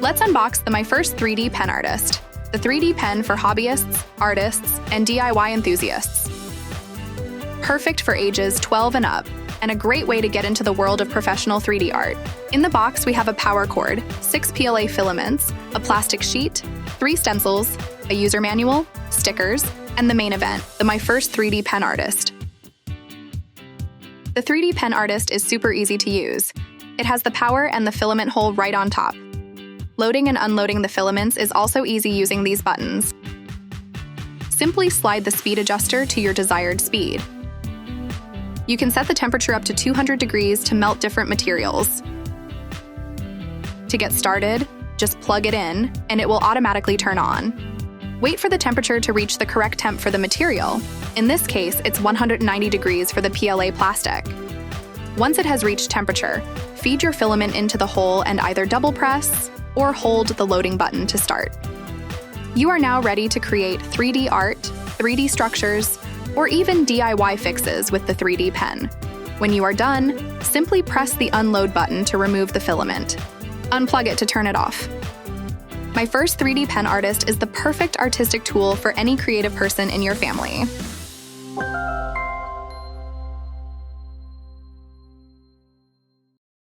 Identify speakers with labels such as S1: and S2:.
S1: Let's unbox the myFirst 3D Pen Artist, the 3D pen for hobbyists, artists, and DIY enthusiasts. Perfect for ages 12 and up, and a great way to get into the world of professional 3D art. In the box, we have a power cord, 6 PLA filaments, a plastic sheet, 3 stencils, a user manual, stickers, and the main event, the myFirst 3D Pen Artist. The 3D Pen Artist is super easy to use. It has the power and the filament hole right on top. Loading and unloading the filaments is also easy using these buttons. Simply slide the speed adjuster to your desired speed. You can set the temperature up to 200 degrees to melt different materials. To get started, just plug it in, and it will automatically turn on. Wait for the temperature to reach the correct temp for the material. In this case, it's 190 degrees for the PLA plastic. Once it has reached temperature, feed your filament into the hole and either double press or hold the loading button to start. You are now ready to create 3D art, 3D structures, or even DIY fixes with the 3D pen. When you are done, simply press the unload button to remove the filament. Unplug it to turn it off. myFirst 3D Pen Artist is the perfect artistic tool for any creative person in your family.